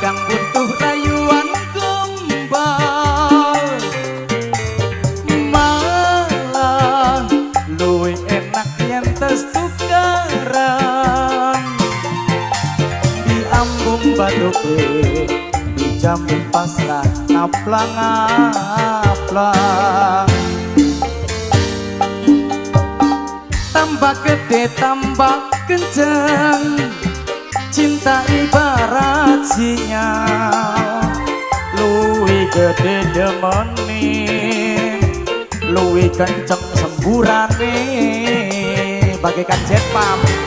kang butuh rayuan gombal malah luwih enak yen tes tukaran diambung badoke dijamin pasrah ngaplang-ngaplang tambah gede tambah kenceng cinta ibarat sinyal luwih gede demene luwih kenceng semburane bagaikan jet pump